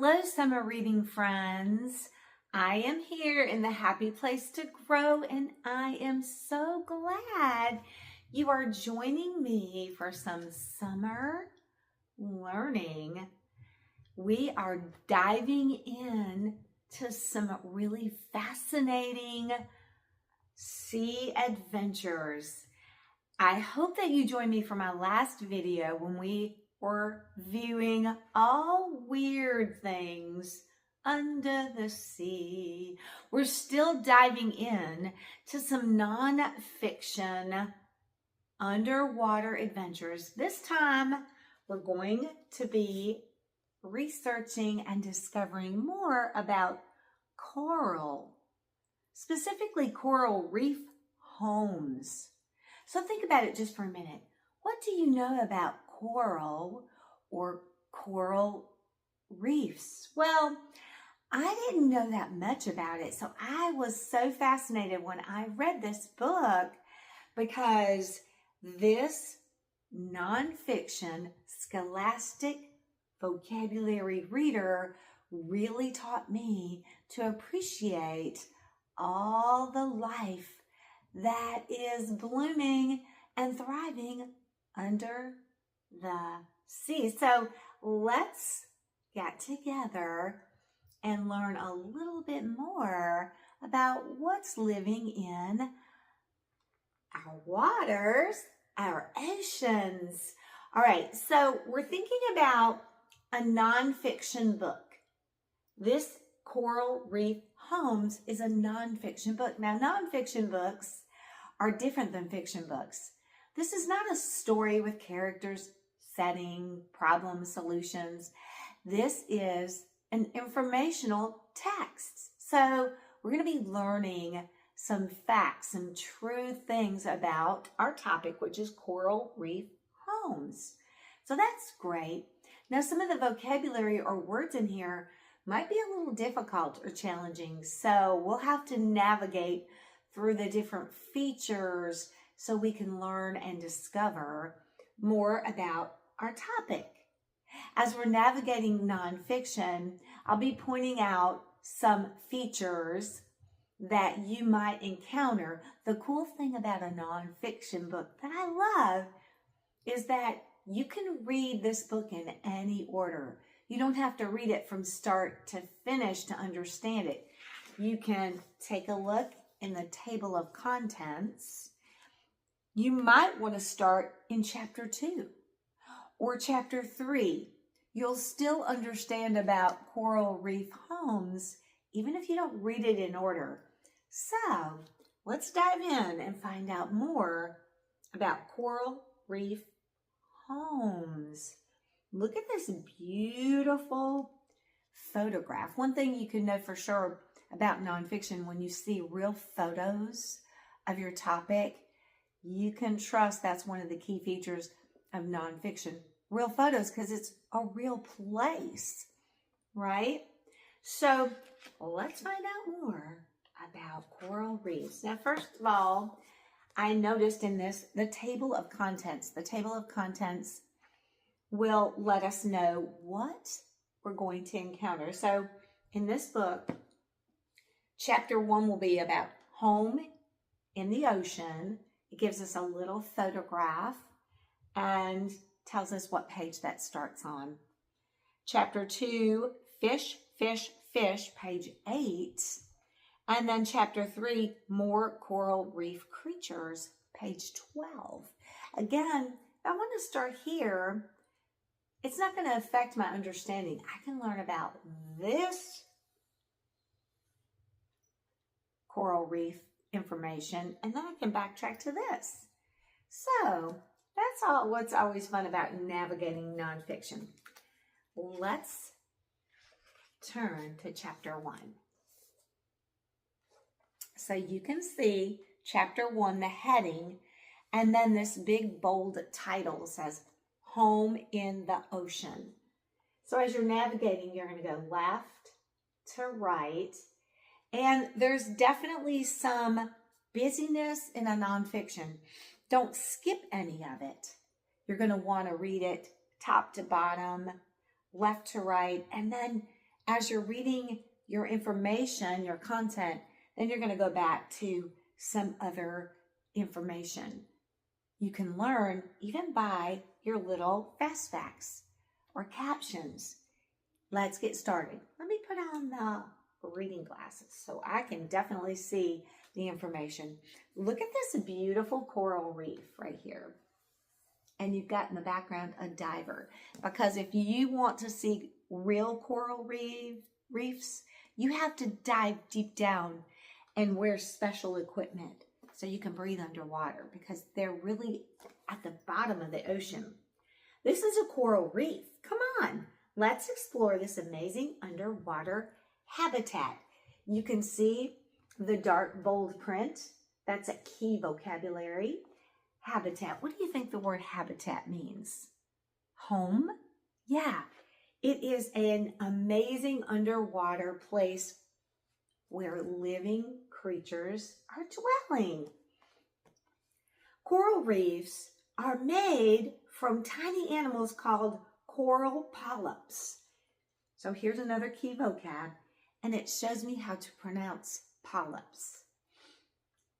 Hello, summer reading friends. I am here in the happy place to grow, and I am so glad you are joining me for some summer learning. We are diving in to some really fascinating sea adventures. I hope that you joined me for my last video when we were viewing all weird things under the sea. We're still diving in to some non-fiction underwater adventures. This time we're going to be researching and discovering more about coral, specifically coral reef homes. So think about it just for a minute. What do you know about coral or coral reefs? Well, I didn't know that much about it. So I was so fascinated when I read this book because this nonfiction scholastic vocabulary reader really taught me to appreciate all the life that is blooming and thriving under the sea. So let's get together and learn a little bit more about what's living in our waters, our oceans. All right, so we're thinking about a nonfiction book. This Coral Reef Homes is a nonfiction book. Now, nonfiction books are different than fiction books. This is not a story with characters, setting, problems, solutions. This is an informational text. So we're going to be learning some facts, some true things about our topic, which is coral reef homes. So that's great. Now, some of the vocabulary or words in here might be a little difficult or challenging, so we'll have to navigate through the different features so we can learn and discover more about our topic. As we're navigating nonfiction, I'll be pointing out some features that you might encounter. The cool thing about a nonfiction book that I love is that you can read this book in any order. You don't have to read it from start to finish to understand it. You can take a look in the table of contents. You might want to start in chapter 2 or chapter 3. You'll still understand about coral reef homes even if you don't read it in order. So let's dive in and find out more about coral reef homes. Look at this beautiful photograph. One thing you can know for sure about nonfiction, when you see real photos of your topic, you can trust that's one of the key features of nonfiction. Real photos, because it's a real place, right? So let's find out more about coral reefs. Now, first of all, I noticed in this, the table of contents. The table of contents will let us know what we're going to encounter. So in this book, chapter 1 will be about home in the ocean. It gives us a little photograph and tells us what page that starts on. Chapter 2, fish, fish, fish, page 8. And then chapter 3, more coral reef creatures, page 12. Again, I want to start here. It's not going to affect my understanding. I can learn about this coral reef information, and then I can backtrack to this. So that's all. What's always fun about navigating nonfiction. Let's turn to chapter 1. So you can see chapter 1, the heading, and then this big bold title says Home in the Ocean. So as you're navigating, you're going to go left to right. And there's definitely some busyness in a nonfiction. Don't skip any of it. You're going to want to read it top to bottom, left to right. And then as you're reading your information, your content, then you're going to go back to some other information. You can learn even by your little fast facts or captions. Let's get started. Let me put on the reading glasses so I can definitely see the information. Look at this beautiful coral reef right here. And you've got in the background a diver, because if you want to see real coral reefs, you have to dive deep down and wear special equipment so you can breathe underwater, because they're really at the bottom of the ocean. This is a coral reef. Come on, let's explore this amazing underwater habitat. You can see the dark bold print. That's a key vocabulary. Habitat. What do you think the word habitat means? Home? Yeah, it is an amazing underwater place where living creatures are dwelling. Coral reefs are made from tiny animals called coral polyps. So here's another key vocab, and it shows me how to pronounce polyps.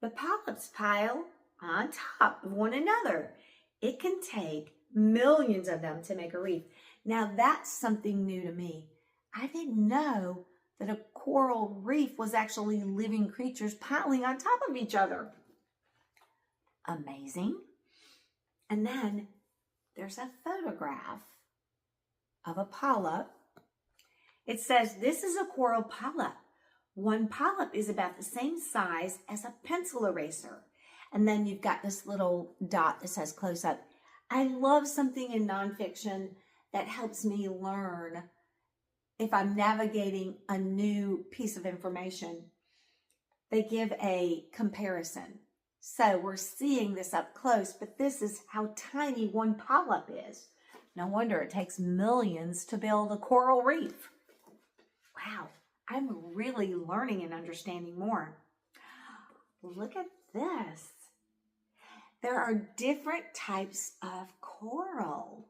The polyps pile on top of one another. It can take millions of them to make a reef. Now that's something new to me. I didn't know that a coral reef was actually living creatures piling on top of each other. Amazing. And then there's a photograph of a polyp. It says this is a coral polyp. One polyp is about the same size as a pencil eraser. And then you've got this little dot that says close up. I love something in nonfiction that helps me learn if I'm navigating a new piece of information. They give a comparison. So we're seeing this up close, but this is how tiny one polyp is. No wonder it takes millions to build a coral reef. Wow, I'm really learning and understanding more. Look at this. There are different types of coral.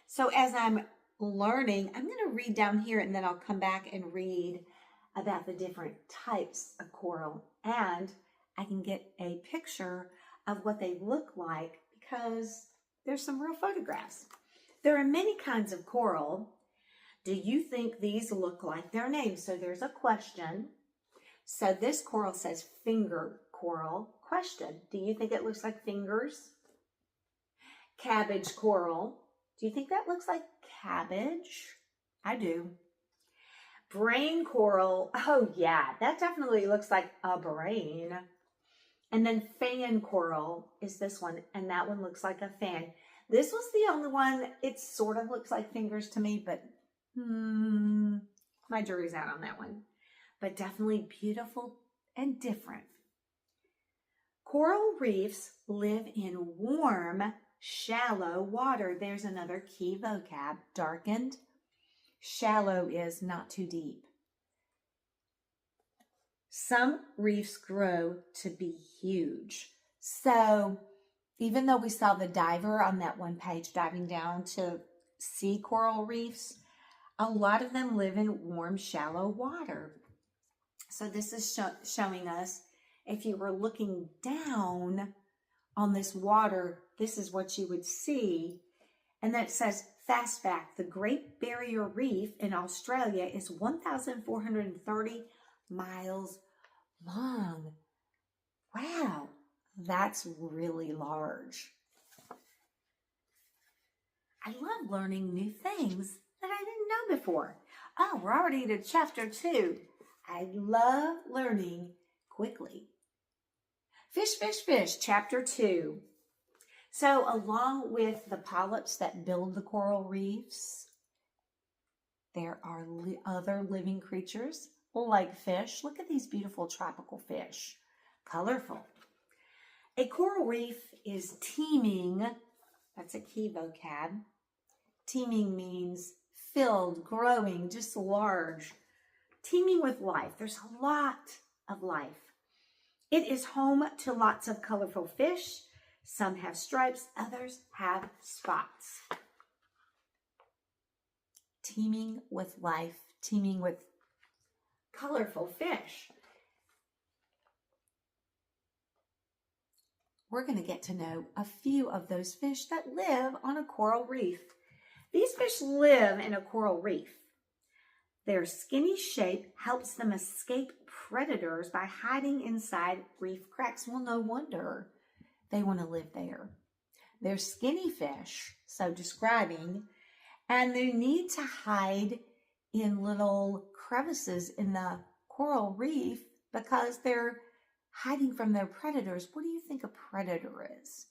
So as I'm learning, I'm going to read down here and then I'll come back and read about the different types of coral. And I can get a picture of what they look like because there's some real photographs. There are many kinds of coral. Do you think these look like their names? So there's a question. So this coral says finger coral. Question, do you think it looks like fingers? Cabbage coral. Do you think that looks like cabbage? I do. Brain coral. Oh yeah, that definitely looks like a brain. And then fan coral is this one, and that one looks like a fan. This was the only one, it sort of looks like fingers to me, but my jury's out on that one. But definitely beautiful and different. Coral reefs live in warm, shallow water. There's another key vocab, darkened. Shallow is not too deep. Some reefs grow to be huge. So even though we saw the diver on that one page diving down to see coral reefs, a lot of them live in warm, shallow water. So this is showing us, if you were looking down on this water, this is what you would see. And then it says, fast fact, the Great Barrier Reef in Australia is 1,430 miles long. Wow, that's really large. I love learning new things that I didn't know before. Oh, we're already to chapter 2. I love learning quickly. Fish, fish, fish, chapter 2. So along with the polyps that build the coral reefs, there are other living creatures like fish. Look at these beautiful tropical fish. Colorful. A coral reef is teeming. That's a key vocab. Teeming means filled, growing, just large. Teeming with life. There's a lot of life. It is home to lots of colorful fish. Some have stripes, others have spots. Teeming with life teeming with colorful fish. We're going to get to know a few of those fish that live on a coral reef. These fish live in a coral reef. Their skinny shape helps them escape predators by hiding inside reef cracks. Well, no wonder they want to live there. They're skinny fish, so describing, and they need to hide in little crevices in the coral reef because they're hiding from their predators. What do you think a predator is?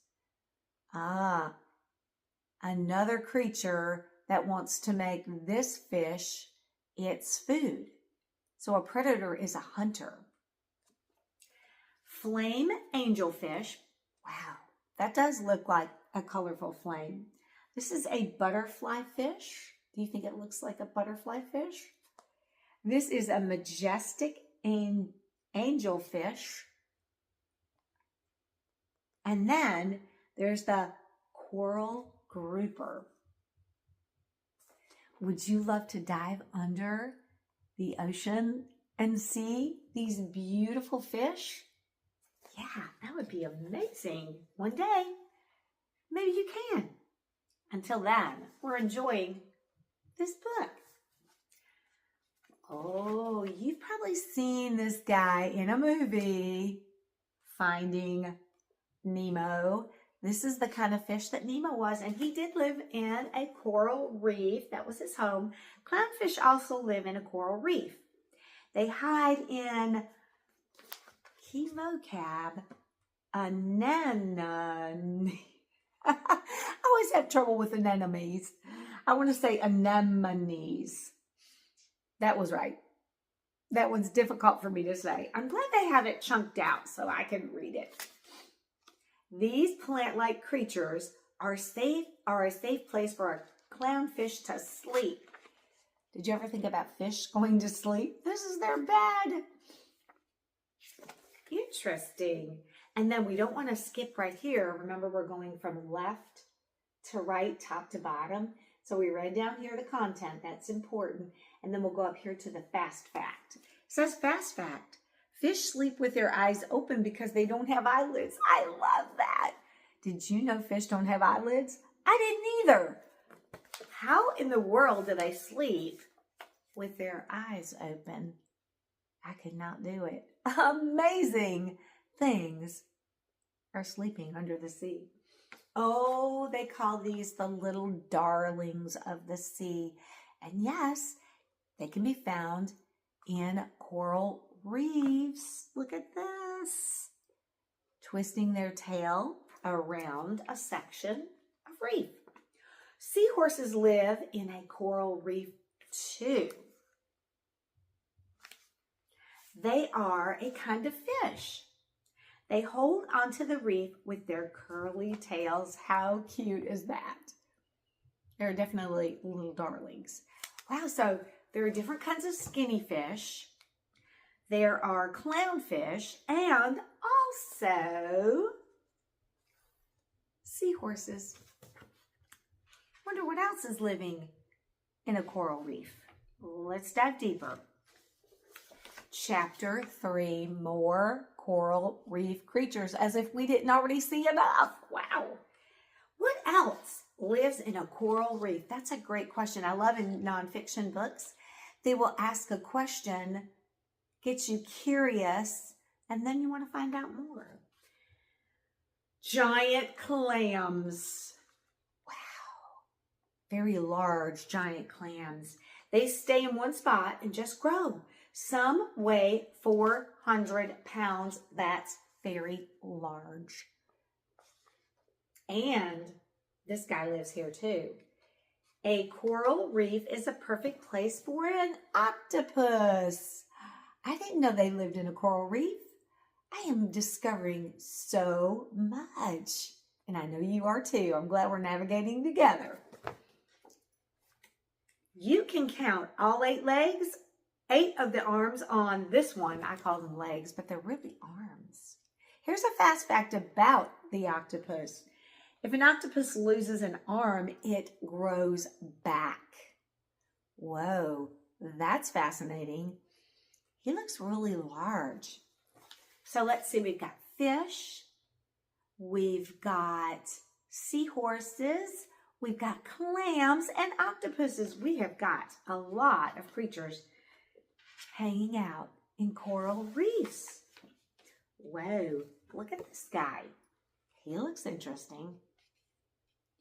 Another creature that wants to make this fish its food. So a predator is a hunter. Flame angelfish. Wow, that does look like a colorful flame. This is a butterfly fish. Do you think it looks like a butterfly fish? This is a majestic angelfish. And then there's the coral grouper. Would you love to dive under the ocean and see these beautiful fish? Yeah, that would be amazing. One day, maybe you can. Until then, we're enjoying this book. Oh, you've probably seen this guy in a movie, Finding Nemo. This is the kind of fish that Nemo was, and he did live in a coral reef. That was his home. Clownfish also live in a coral reef. They hide in chemocab anemone. I always have trouble with anemones. I want to say anemones. That was right. That one's difficult for me to say. I'm glad they have it chunked out so I can read it. These plant-like creatures are a safe place for a clownfish to sleep. Did you ever think about fish going to sleep? This is their bed. Interesting. And then we don't want to skip right here. Remember, we're going from left to right, top to bottom. So we read down here the content. That's important. And then we'll go up here to the fast fact. It says fast fact. Fish sleep with their eyes open because they don't have eyelids. I love that. Did you know fish don't have eyelids? I didn't either. How in the world do they sleep with their eyes open? I could not do it. Amazing things are sleeping under the sea. Oh, they call these the little darlings of the sea. And yes, they can be found in coral reefs. Look at this. Twisting their tail around a section of reef. Seahorses live in a coral reef too. They are a kind of fish. They hold onto the reef with their curly tails. How cute is that? They're definitely little darlings. Wow, so there are different kinds of skinny fish. There are clownfish and also seahorses. Wonder what else is living in a coral reef. Let's dive deeper. Chapter 3, more coral reef creatures, as if we didn't already see enough. Wow. What else lives in a coral reef? That's a great question. I love in nonfiction books, they will ask a question, get you curious, and then you want to find out more. Giant clams. Wow. Very large giant clams. They stay in one spot and just grow. Some weigh 400 pounds. That's very large. And this guy lives here too. A coral reef is a perfect place for an octopus. I didn't know they lived in a coral reef. I am discovering so much. And I know you are too. I'm glad we're navigating together. You can count all 8 legs. 8 of the arms on this one. I call them legs, but they're really arms. Here's a fast fact about the octopus. If an octopus loses an arm, it grows back. Whoa, That's fascinating. He looks really large. So let's see, we've got fish, we've got seahorses, we've got clams and octopuses. We have got a lot of creatures hanging out in coral reefs. Whoa, look at this guy. He looks interesting.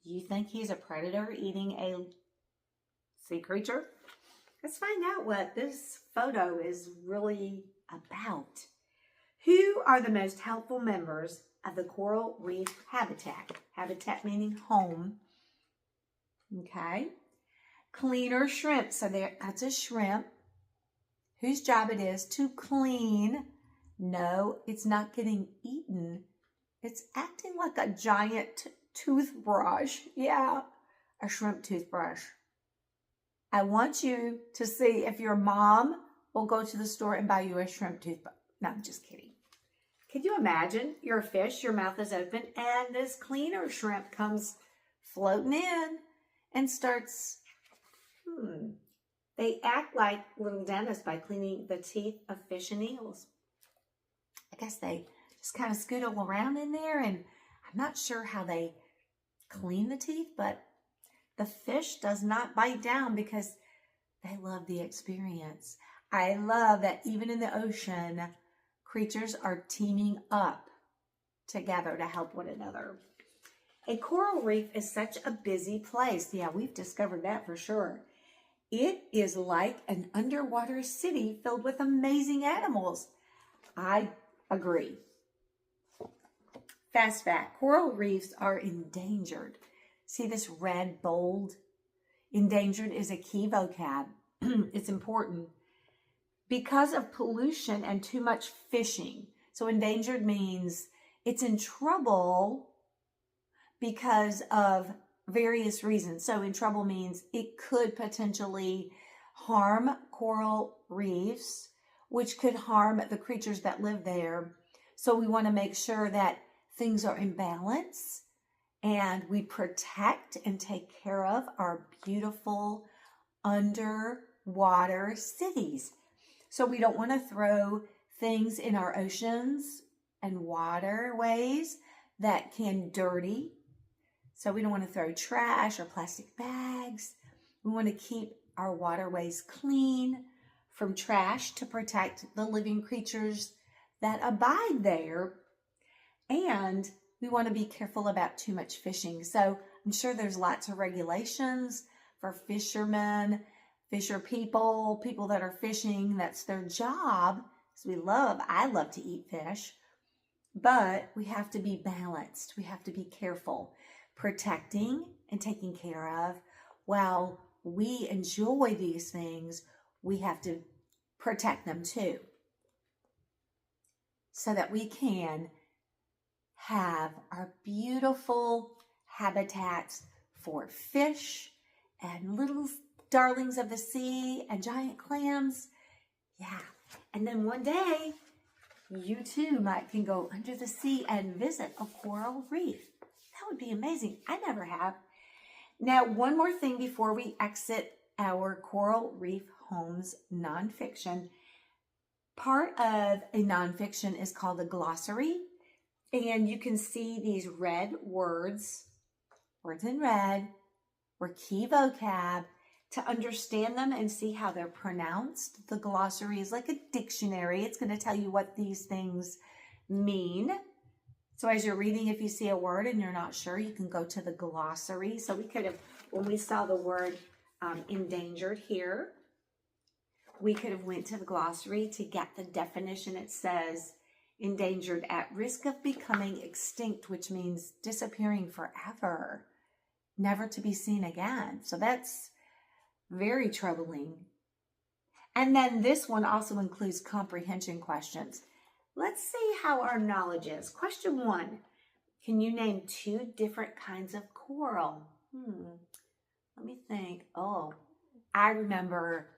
Do you think he's a predator eating a sea creature? Let's find out what this photo is really about. Who are the most helpful members of the coral reef habitat? Habitat meaning home. Okay. Cleaner shrimp. So that's a shrimp whose job it is to clean. No, it's not getting eaten. It's acting like a giant toothbrush. Yeah, a shrimp toothbrush. I want you to see if your mom will go to the store and buy you a shrimp toothbrush. No, I'm just kidding. Can you imagine? You're a fish, your mouth is open, and this cleaner shrimp comes floating in and starts, They act like little dentists by cleaning the teeth of fish and eels. I guess they just kind of scootle around in there, and I'm not sure how they clean the teeth, but the fish does not bite down because they love the experience. I love that even in the ocean, creatures are teaming up together to help one another. A coral reef is such a busy place. Yeah, we've discovered that for sure. It is like an underwater city filled with amazing animals. I agree. Fast fact, coral reefs are endangered. See this red bold? Endangered is a key vocab. It's important because of pollution and too much fishing. So endangered means it's in trouble because of various reasons. So in trouble means it could potentially harm coral reefs, which could harm the creatures that live there. So we want to make sure that things are in balance and we protect and take care of our beautiful underwater cities. So we don't want to throw things in our oceans and waterways that can dirty. So we don't want to throw trash or plastic bags. We want to keep our waterways clean from trash to protect the living creatures that abide there. And we want to be careful about too much fishing. So I'm sure there's lots of regulations for fishermen, fisher people, people that are fishing. That's their job. So I love to eat fish, but we have to be balanced. We have to be careful, protecting and taking care of. While we enjoy these things, we have to protect them too, so that we can have our beautiful habitats for fish and little darlings of the sea and giant clams. Yeah. And then one day, you too can go under the sea and visit a coral reef. That would be amazing. I never have. Now, one more thing before we exit our Coral Reef Homes nonfiction. Part of a nonfiction is called a glossary. And you can see these red words in red, were key vocab. To understand them and see how they're pronounced, the glossary is like a dictionary. It's going to tell you what these things mean. So as you're reading, if you see a word and you're not sure, you can go to the glossary. So we could have, when we saw the word endangered here, we could have went to the glossary to get the definition. It says endangered, at risk of becoming extinct, which means disappearing forever, never to be seen again. So that's very troubling. And then this one also includes comprehension questions. Let's see how our knowledge is. Question 1, can you name 2 different kinds of coral? Let me think. Oh, I remember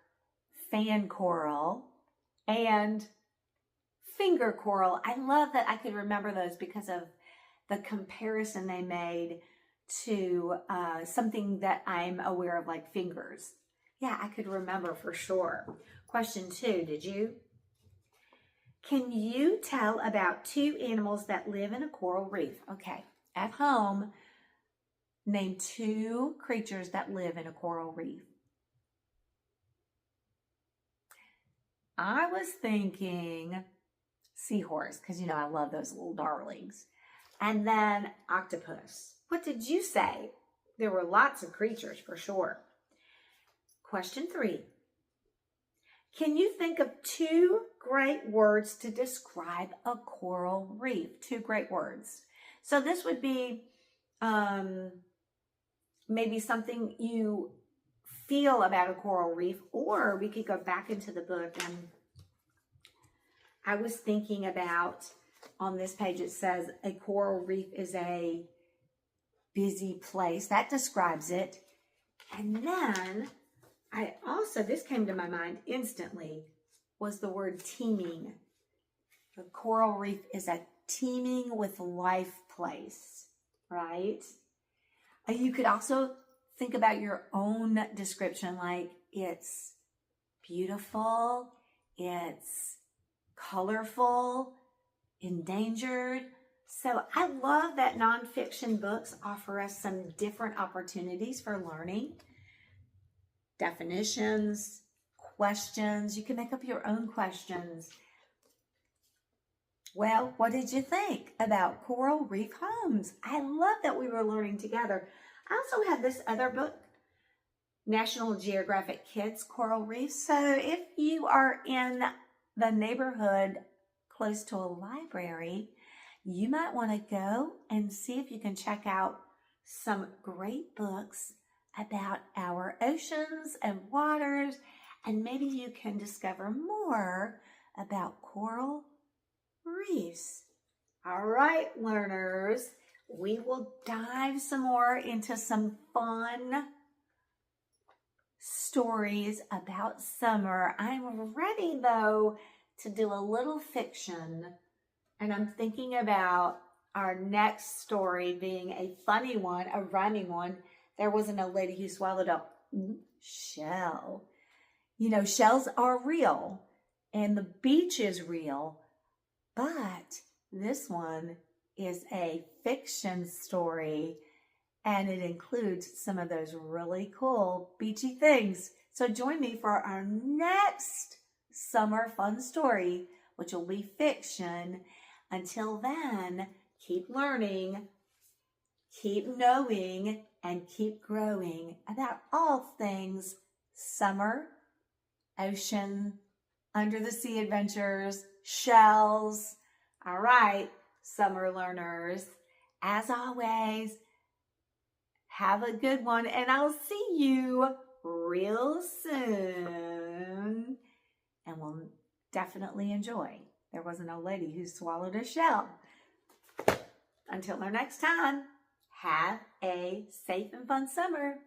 fan coral and finger coral. I love that I could remember those because of the comparison they made to something that I'm aware of, like fingers. Yeah, I could remember for sure. Question 2, did you? Can you tell about 2 animals that live in a coral reef? Okay, at home, name 2 creatures that live in a coral reef. I was thinking seahorse, because I love those little darlings. And then octopus. What did you say? There were lots of creatures for sure. Question 3. Can you think of 2 great words to describe a coral reef? 2 great words. So this would be maybe something you feel about a coral reef, or we could go back into the book, and I was thinking about, on this page it says a coral reef is a busy place. That describes it. And then this came to my mind instantly, was the word teeming. The coral reef is a teeming with life place, right? You could also think about your own description, like it's beautiful, it's colorful, endangered. So I love that nonfiction books offer us some different opportunities for learning. Definitions, questions. You can make up your own questions. Well, what did you think about coral reef homes? I love that we were learning together. I also have this other book, National Geographic Kids Coral Reefs. So if you are in the neighborhood close to a library, you might want to go and see if you can check out some great books about our oceans and waters, and maybe you can discover more about coral reefs. All right, learners, we will dive some more into some fun stories about summer. I'm ready, though, to do a little fiction, and I'm thinking about our next story being a funny one, a rhyming one. There was an old lady who swallowed a shell. Shells are real, and the beach is real, but this one is a fiction story, and it includes some of those really cool beachy things. So join me for our next summer fun story, which will be fiction. Until then, keep learning, keep knowing, and keep growing about all things summer, ocean, under the sea adventures, shells. All right, summer learners, as always, have a good one, and I'll see you real soon. And we'll definitely enjoy. There was an old lady who swallowed a shell. Until our next time, have a safe and fun summer.